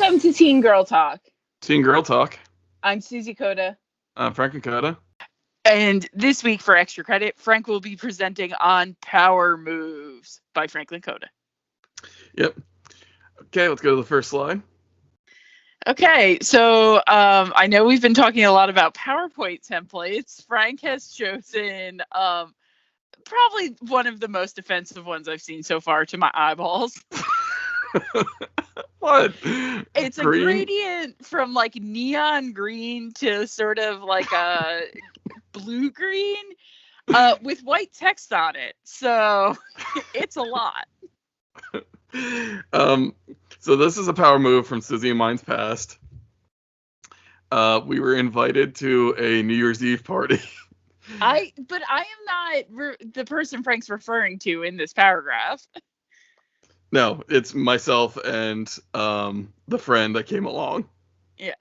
Welcome to Teen Girl Talk. Teen Girl Talk. I'm Susie Coda. I'm Frank Coda. And this week, for extra credit, Frank will be presenting on Power Moves by Franklin Coda. Yep. Okay, let's go to the first slide. Okay, so I know we've been talking a lot about PowerPoint templates. Frank has chosen probably one of the most offensive ones I've seen so far to my eyeballs. What? It's green? A gradient from like neon green to sort of like a blue green with white text on it. So it's a lot. So this is a power move from Susie and mine's past. We were invited to a New Year's Eve party. But I am not the person Frank's referring to in this paragraph. No, it's myself and the friend that came along. Yeah.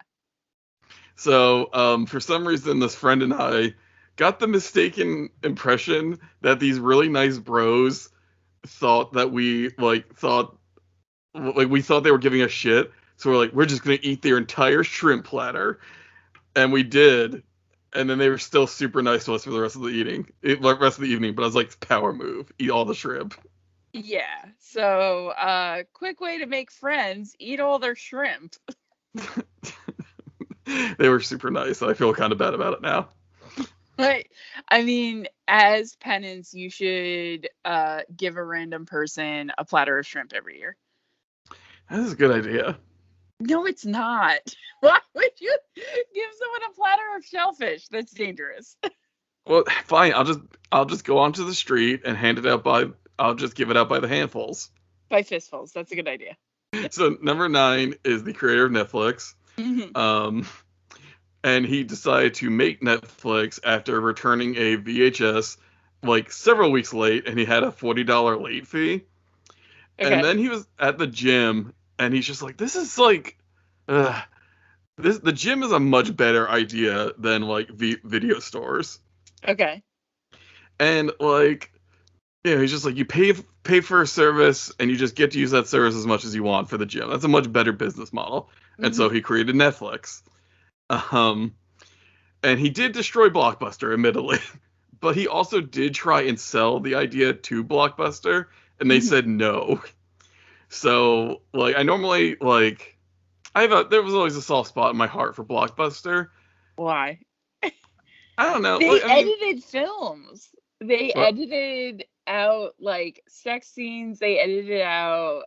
So for some reason, this friend and I got the mistaken impression that these really nice bros thought that we thought they were giving us shit. So we're like, we're just gonna eat their entire shrimp platter, and we did. And then they were still super nice to us for the rest of the evening. But I was like, power move, eat all the shrimp. Yeah. So, quick way to make friends: eat all their shrimp. They were super nice. I feel kind of bad about it now. But I mean, as penance, you should give a random person a platter of shrimp every year. That is a good idea. No, it's not. Why would you give someone a platter of shellfish? That's dangerous. Well, fine. I'll just go onto the street and hand it out I'll just give it out by the handfuls. By fistfuls. That's a good idea. So number 9 is the creator of Netflix. Mm-hmm. And he decided to make Netflix after returning a VHS like several weeks late, and he had a $40 late fee. Okay. And then he was at the gym, and he's just like, this is like, the gym is a much better idea than like video stores. Okay. And like, he's just like, you pay for a service, and you just get to use that service as much as you want for the gym. That's a much better business model. Mm-hmm. And so he created Netflix. And he did destroy Blockbuster, admittedly, but he also did try and sell the idea to Blockbuster, and they said no. So, like, I normally, like, there was always a soft spot in my heart for Blockbuster. Why? I don't know. They edited films. They edited out, like, sex scenes. They edited out,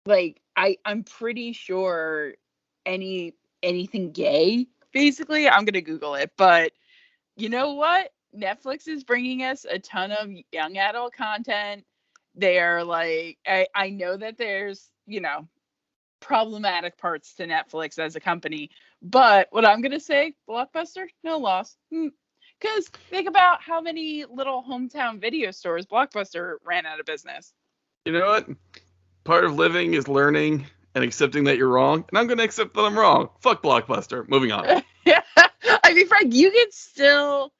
like, I'm pretty sure anything gay, basically. I'm gonna Google it, but you know what? Netflix is bringing us a ton of young adult content. They are like, I know that there's, problematic parts to Netflix as a company, but what I'm gonna say, Blockbuster, no loss. Because think about how many little hometown video stores Blockbuster ran out of business. You know what? Part of living is learning and accepting that you're wrong, and I'm going to accept that I'm wrong. Fuck Blockbuster. Moving on. Yeah, I mean, Frank, you can still,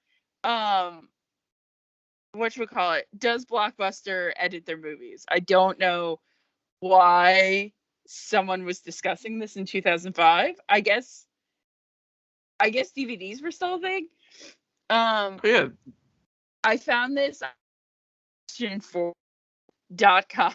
whatchamacallit, does Blockbuster edit their movies? I don't know why someone was discussing this in 2005. I guess DVDs were still a thing. Yeah. I found this on for.com.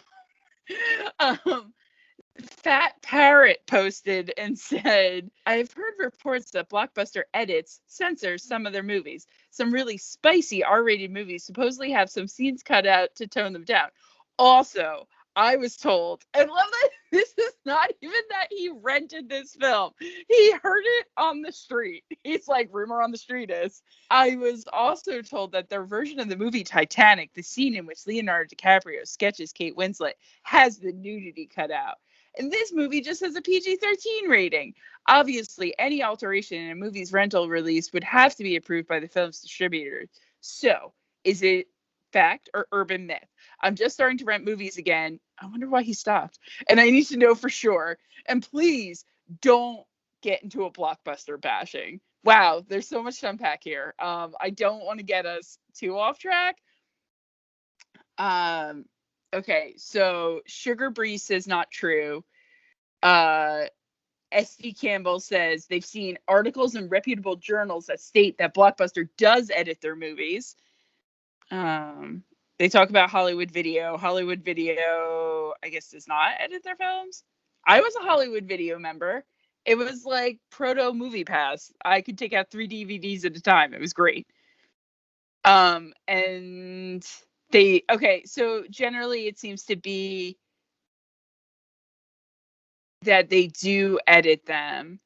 Fat Parrot posted and said, I've heard reports that Blockbuster edits, censors some of their movies. Some really spicy R-rated movies supposedly have some scenes cut out to tone them down. Also, I was told, and love that this is not even that he rented this film. He heard it on the street. He's like, rumor on the street is. I was also told that their version of the movie Titanic, the scene in which Leonardo DiCaprio sketches Kate Winslet, has the nudity cut out. And this movie just has a PG-13 rating. Obviously, any alteration in a movie's rental release would have to be approved by the film's distributor. So, is it fact or urban myth? I'm just starting to rent movies again. I wonder why he stopped. And I need to know for sure. And please don't get into a Blockbuster bashing. Wow, there's so much to unpack here. I don't want to get us too off track. Okay, so Sugar Bree says not true. SD Campbell says they've seen articles in reputable journals that state that Blockbuster does edit their movies. They talk about Hollywood Video. Hollywood Video, I guess, does not edit their films. I was a Hollywood Video member. It was like proto Movie Pass. I could take out 3 DVDs at a time. It was great. And so generally it seems to be that they do edit them,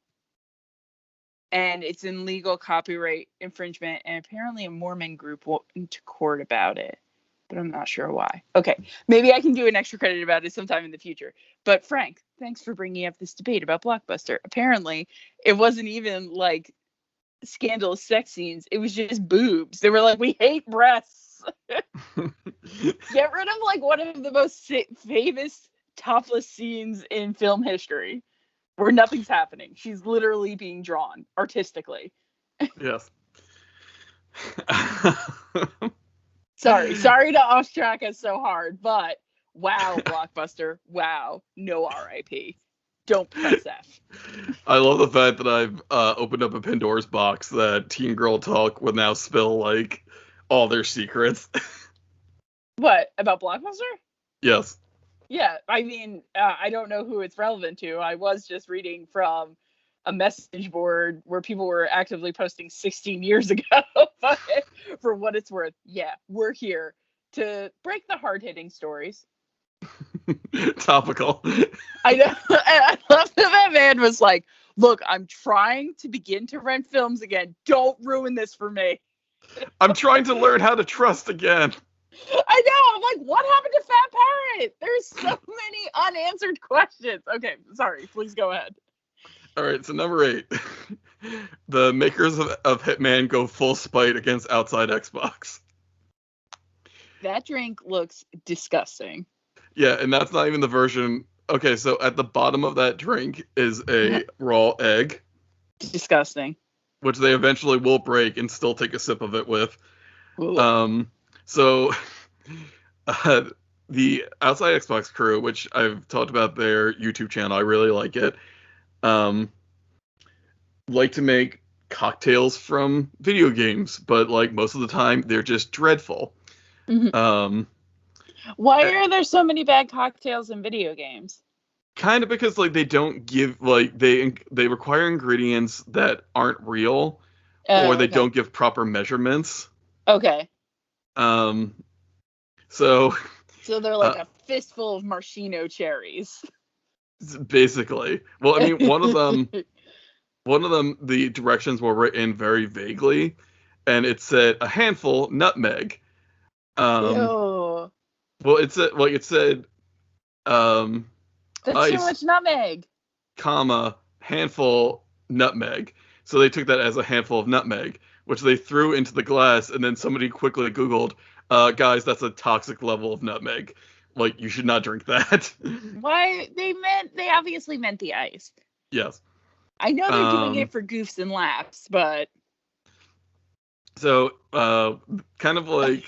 and it's in legal copyright infringement, and apparently a Mormon group went to court about it, but I'm not sure why. Okay, maybe I can do an extra credit about it sometime in the future. But Frank, thanks for bringing up this debate about Blockbuster. Apparently it wasn't even like scandalous sex scenes, it was just boobs. They were like, we hate breasts. Get rid of like one of the most famous topless scenes in film history where nothing's happening. She's literally being drawn artistically. Yes. Sorry to off track us so hard, but wow, Blockbuster, wow, no RIP. Don't press F. I love the fact that I've opened up a Pandora's box that Teen Girl Talk will now spill like all their secrets. What, about Blockbuster? Yes. Yeah, I mean, I don't know who it's relevant to. I was just reading from a message board where people were actively posting 16 years ago. But for what it's worth, yeah, we're here to break the hard-hitting stories. Topical. I know. I love that man was like, look, I'm trying to begin to rent films again. Don't ruin this for me. I'm trying to learn how to trust again. I know. I'm like, what happened to Fat Parrot? There's so many unanswered questions. Okay, sorry. Please go ahead. All right, so number 8. The makers of Hitman go full spite against Outside Xbox. That drink looks disgusting. Yeah, and that's not even the version. Okay, so at the bottom of that drink is a raw egg. Disgusting. Which they eventually will break and still take a sip of it with. Ooh. So the Outside Xbox crew, which I've talked about their YouTube channel, I really like it, like to make cocktails from video games, but like most of the time they're just dreadful. Mm-hmm. Why are there so many bad cocktails in video games? Kind of because like they don't give like they require ingredients that aren't real, or they don't give proper measurements. Okay. So they're like a fistful of maraschino cherries. Basically. Well, I mean, one of them, the directions were written very vaguely, and it said a handful nutmeg. Ew. Well, it said that's ice, too much nutmeg. Comma, handful nutmeg. So they took that as a handful of nutmeg, which they threw into the glass, and then somebody quickly Googled, guys, that's a toxic level of nutmeg. Like, you should not drink that. Why? They obviously meant the ice. Yes. I know they're doing it for goofs and laughs, but... So, kind of like...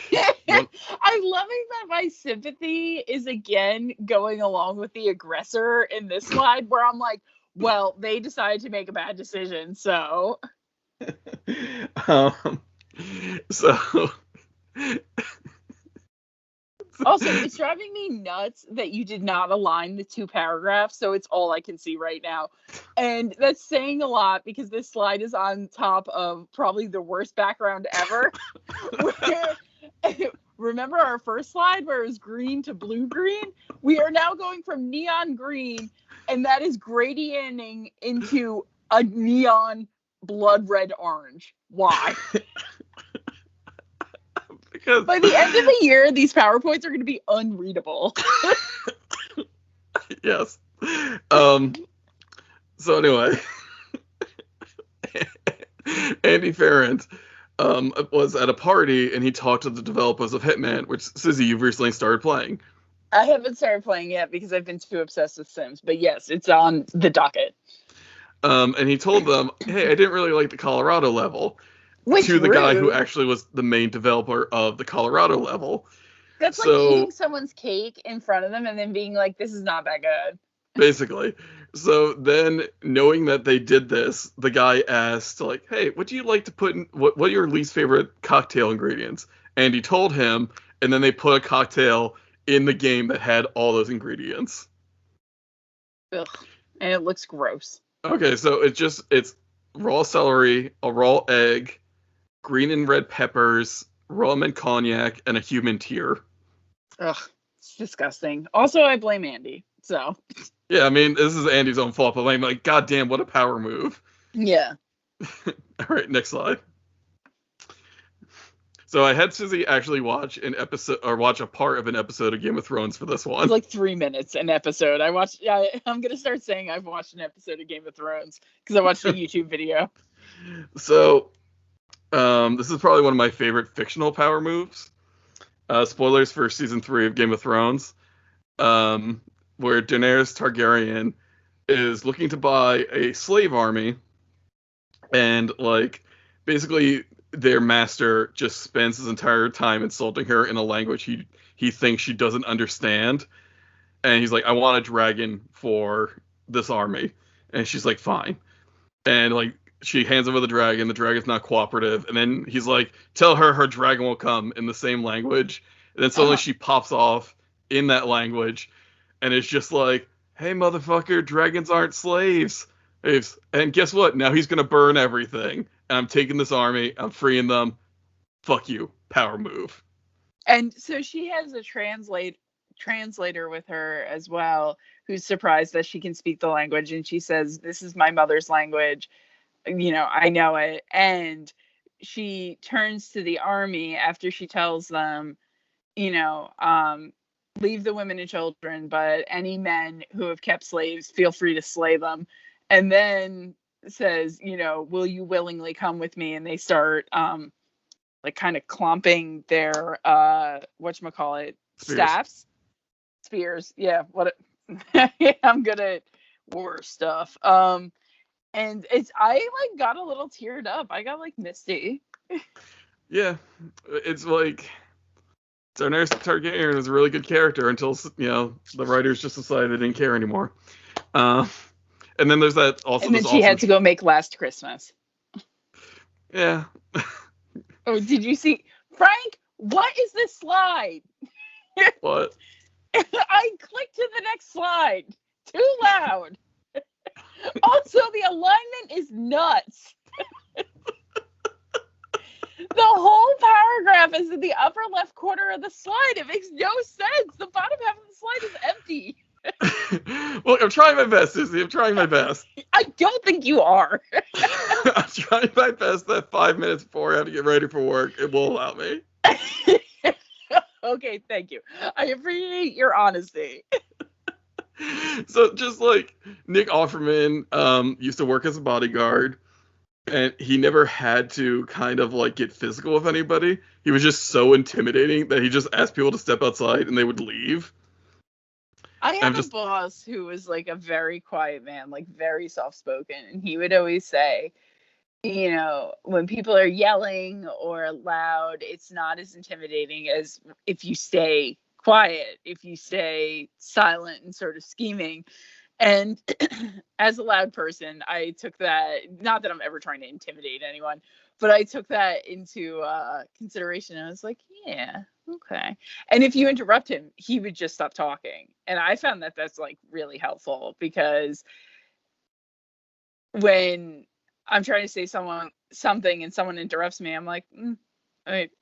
I'm loving that my sympathy is again going along with the aggressor in this slide, where I'm like, well, they decided to make a bad decision, so... So... Also, it's driving me nuts that you did not align the 2 paragraphs, so it's all I can see right now. And that's saying a lot because this slide is on top of probably the worst background ever. Remember our first slide where it was green to blue-green? We are now going from neon green, and that is gradienting into a neon blood red orange. Why? Because by the end of the year, these PowerPoints are going to be unreadable. Yes. So anyway, Andy Ferrand was at a party and he talked to the developers of Hitman, which, Susie, you've recently started playing. I haven't started playing yet because I've been too obsessed with Sims, but yes, it's on the docket. And he told them, hey, I didn't really like the Colorado level. To the guy who actually was the main developer of the Colorado level. That's like eating someone's cake in front of them and then being like, this is not that good. Basically. So then, knowing that they did this, the guy asked, like, hey, what do you like to put in, what are your least favorite cocktail ingredients? And he told him, and then they put a cocktail in the game that had all those ingredients. Ugh. And it looks gross. Okay, so it's raw celery, a raw egg, green and red peppers, rum and cognac, and a human tear. Ugh, it's disgusting. Also, I blame Andy. So. Yeah, I mean, this is Andy's own fault, but I'm like, God damn, what a power move. Yeah. All right, next slide. So I had Susie actually watch a part of an episode of Game of Thrones for this one. It's like 3 minutes an episode. I'm gonna start saying I've watched an episode of Game of Thrones because I watched a YouTube video. So, this is probably one of my favorite fictional power moves. Spoilers for season 3 of Game of Thrones, where Daenerys Targaryen is looking to buy a slave army, and like basically their master just spends his entire time insulting her in a language he thinks she doesn't understand. And he's like, I want a dragon for this army. And she's like, fine. And like, she hands over the dragon's not cooperative. And then he's like, tell her dragon will come in the same language. And then suddenly she pops off in that language. And it's just like, hey, motherfucker, dragons aren't slaves. And guess what? Now he's going to burn everything. And I'm taking this army. I'm freeing them. Fuck you. Power move. And so she has a translator with her as well, who's surprised that she can speak the language. And she says, this is my mother's language. You know, I know it. And she turns to the army after she tells them, you know, leave the women and children, but any men who have kept slaves, feel free to slay them. And then says, you know, will you willingly come with me? And they start like kind of clomping their whatchamacallit, spears. Yeah, I'm good at war stuff. And I like got a little teared up. I got like misty. Yeah, it's like Daenerys Targaryen is a really good character until, you know, the writers just decided they didn't care anymore. And then there's that also. And then she had to go make Last Christmas. Yeah. Oh, did you see, Frank? What is this slide? What? I clicked to the next slide. Too loud. Also, the alignment is nuts. The whole paragraph is in the upper left corner of the slide. It makes no sense. The bottom half of the slide is empty. Well, I'm trying my best, Susie. I'm trying my best. I don't think you are. I'm trying my best that 5 minutes before I have to get ready for work, it will allow me. Okay, thank you. I appreciate your honesty. So just like Nick Offerman used to work as a bodyguard, and he never had to kind of like get physical with anybody. He was just so intimidating that he just asked people to step outside and they would leave. I have a boss who was like a very quiet man, like very soft-spoken, and he would always say, you know, when people are yelling or loud, it's not as intimidating as if you stay quiet, if you stay silent and sort of scheming. And as a loud person, I took that, not that I'm ever trying to intimidate anyone, but I took that into consideration. I was like, yeah, okay. And if you interrupt him, he would just stop talking. And I found that that's like really helpful, because when I'm trying to say something and someone interrupts me, I'm like,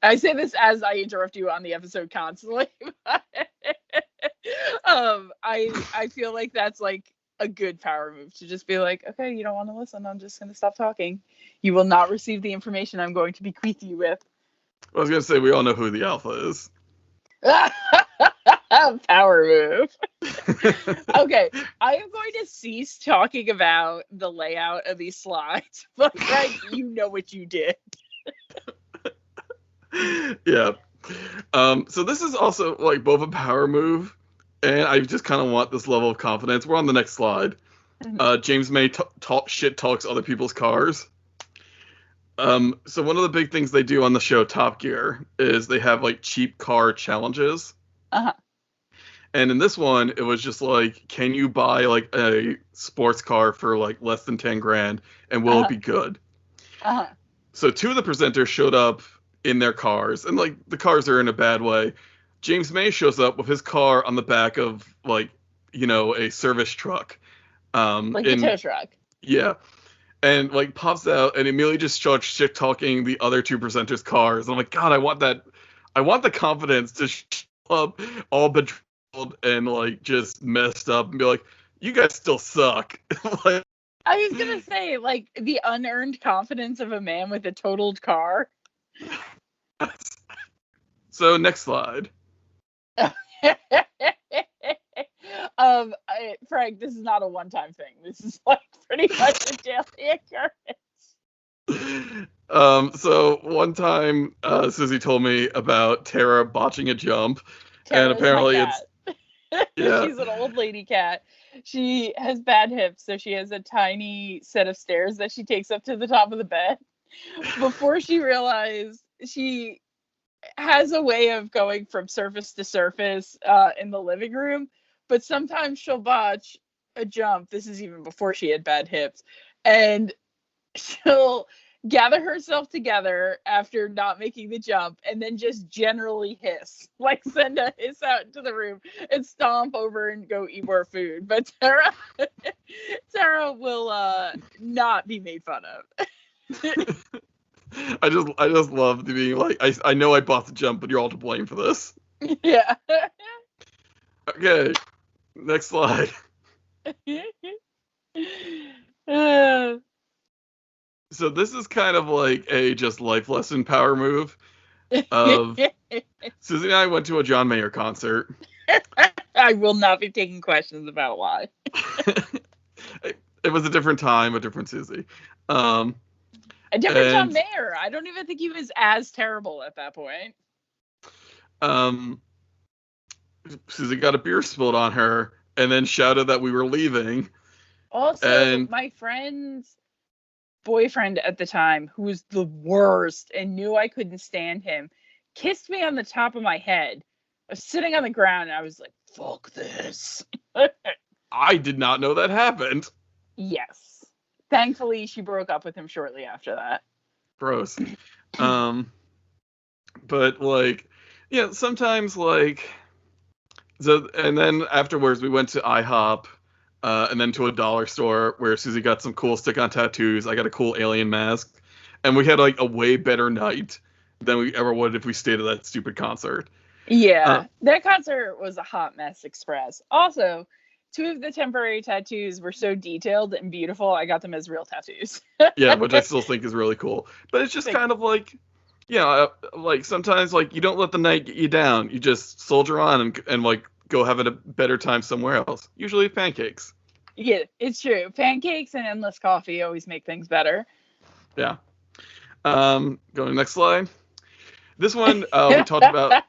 I say this as I interrupt you on the episode constantly. I feel like that's like a good power move, to just be like, okay, you don't want to listen, I'm just going to stop talking. You will not receive the information I'm going to bequeath you with. I was going to say, we all know who the alpha is. Power move. Okay, I am going to cease talking about the layout of these slides, but Frank, you know what you did. Yeah. So this is also like both a power move, and I just kind of want this level of confidence. We're on the next slide. James May talks other people's cars. So one of the big things they do on the show Top Gear is they have like cheap car challenges. And in this one, it was just like, can you buy like a sports car for like less than 10 grand and will it be good? Uh-huh. So two of the presenters showed up in their cars, and like the cars are in a bad way. James May shows up with his car on the back of like, a service truck. Like a tow truck. Yeah. And like pops out and immediately just starts shit talking the other two presenters' cars. I'm like, God, I want that. I want the confidence to show up all bedraggled and like just messed up and be like, you guys still suck. Like, I was gonna say, like, the unearned confidence of a man with a totaled car. So next slide. Frank, this is not a one-time thing. This is like pretty much a daily occurrence. So one time, Susie told me about Tara botching a jump, Tara's and apparently my cat. Yeah. She's an old lady cat. She has bad hips, so she has a tiny set of stairs that she takes up to the top of the bed. Before she realized, she has a way of going from surface to surface in the living room, but sometimes she'll botch a jump. This is even before she had bad hips, and she'll gather herself together after not making the jump and then just generally hiss, like send a hiss out into the room and stomp over and go eat more food. But Tara will not be made fun of. I just love being like, I know I bought the jump, but you're all to blame for this. Yeah. Okay, next slide. So this is kind of like a just life lesson power move of Susie and I went to a John Mayer concert. I will not be taking questions about why. It was a different time, a different Susie. A different John Mayer. I don't even think he was as terrible at that point. Susie got a beer spilled on her and then shouted that we were leaving. Also, my friend's boyfriend at the time, who was the worst and knew I couldn't stand him, kissed me on the top of my head. I was sitting on the ground and I was like, fuck this. I did not know that happened. Yes. Thankfully, she broke up with him shortly after that. Gross. But like, yeah, sometimes like, so, and then afterwards we went to IHOP, and then to a dollar store where Susie got some cool stick-on tattoos. I got a cool alien mask, and we had like a way better night than we ever would if we stayed at that stupid concert. Yeah, that concert was a hot mess express. Also, two of the temporary tattoos were so detailed and beautiful, I got them as real tattoos. Yeah, which I still think is really cool. But it's just kind of like, like sometimes like you don't let the night get you down. You just soldier on and like go have a better time somewhere else. Usually pancakes. Yeah, it's true. Pancakes and endless coffee always make things better. Yeah. Going to the next slide. This one we talked about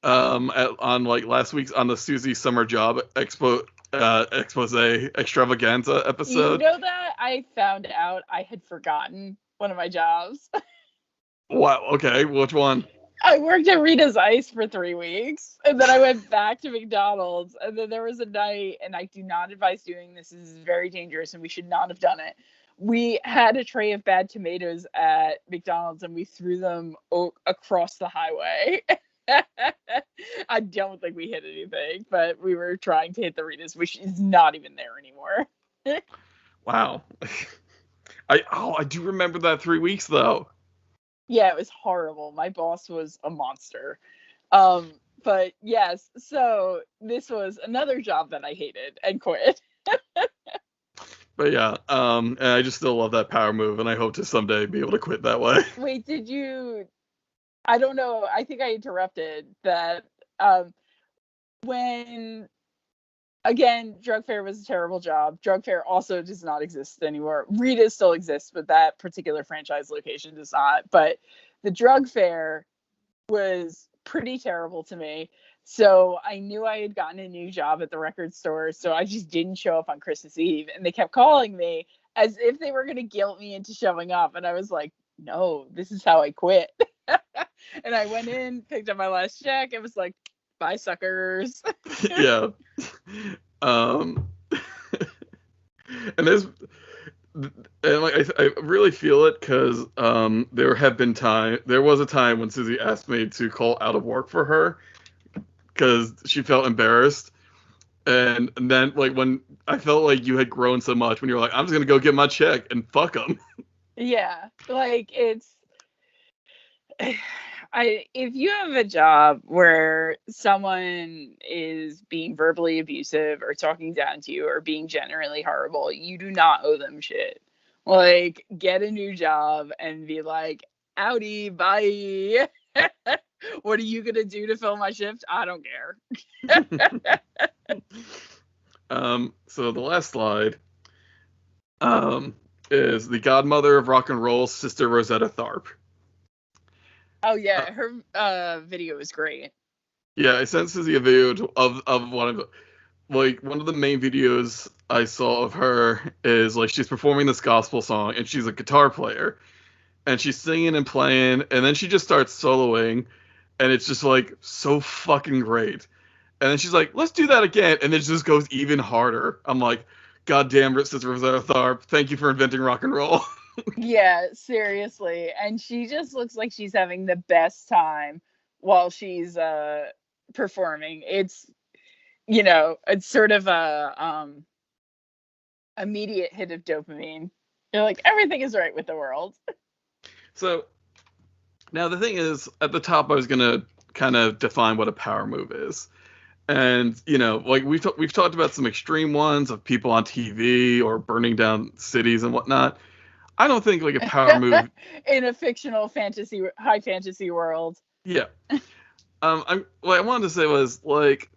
on like last week's on the Susie Summer Job expose extravaganza episode. You know that I found out I had forgotten one of my jobs. Wow. Okay. Which one? I worked at Rita's Ice for 3 weeks, and then I went back to McDonald's, and then there was a night, and I do not advise doing this. This is very dangerous, and we should not have done it. We had a tray of bad tomatoes at McDonald's, and we threw them across the highway. I don't think we hit anything, but we were trying to hit the Rita's, which is not even there anymore. Wow. I do remember that 3 weeks though. Yeah, it was horrible. My boss was a monster. But yes, so this was another job that I hated and quit. But yeah, and I just still love that power move, and I hope to someday be able to quit that way. Wait, did you? I don't know. I think I interrupted that. When, again, Drug Fair was a terrible job. Drug Fair also does not exist anymore. Rita still exists, but that particular franchise location does not. But the Drug Fair was pretty terrible to me. So I knew I had gotten a new job at the record store, so I just didn't show up on Christmas Eve. And they kept calling me as if they were going to guilt me into showing up. And I was like, no, this is how I quit. And I went in, picked up my last check. It was like, Bye, suckers. Yeah. And there's and like I really feel it because there was a time when Susie asked me to call out of work for her because she felt embarrassed. And then, like, when I felt like you had grown so much, when you were like, I'm just going to go get my check and fuck them. Yeah. Like, if you have a job where someone is being verbally abusive or talking down to you or being generally horrible, you do not owe them shit. Like, get a new job and be like, "Howdy, bye." What are you gonna do to fill my shift? I don't care. So the last slide is the godmother of rock and roll, Sister Rosetta Tharpe. Oh yeah, her video is great. Yeah, I sent Susie a video of one of the main videos I saw of her is like she's performing this gospel song and she's a guitar player and she's singing and playing and then she just starts soloing and it's just like so fucking great. And then she's like, let's do that again. And then it just goes even harder. I'm like, God damn it, Sister Rosetta Tharpe. Thank you for inventing rock and roll. Yeah, seriously. And she just looks like she's having the best time while she's performing. It's it's sort of a immediate hit of dopamine. You're like, everything is right with the world. So now the thing is, at the top I was gonna kind of define what a power move is. And like we've talked about some extreme ones of people on TV or burning down cities and whatnot. I don't think like a power move in a fictional high fantasy world. Yeah. What I wanted to say was like,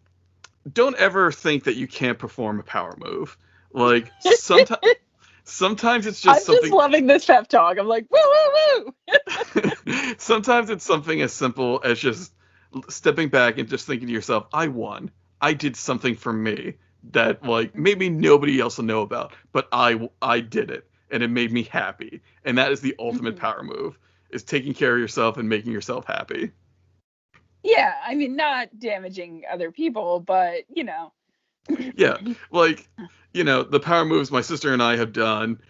don't ever think that you can't perform a power move. Like sometimes it's just something. I'm just loving this pep talk. I'm like, woo woo woo. Sometimes it's something as simple as just stepping back and just thinking to yourself, I won. I did something for me that like maybe nobody else will know about, but I did it and it made me happy. And that is the ultimate power move, is taking care of yourself and making yourself happy. Yeah, I mean, not damaging other people, but Yeah, like the power moves my sister and I have done,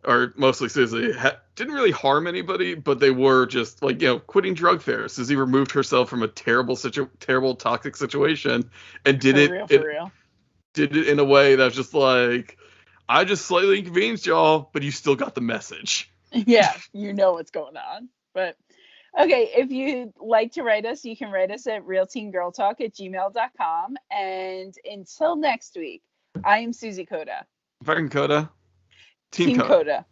or mostly Susie, didn't really harm anybody, but they were just like, quitting drug fairs. Susie removed herself from a terrible toxic situation and did did it in a way that was just like, I just slightly inconvenienced y'all, but you still got the message. Yeah, you know what's going on. But okay, if you'd like to write us, you can write us at realteengirltalk@gmail.com. And until next week, I am Susie Coda. Fucking Coda. Team Coda.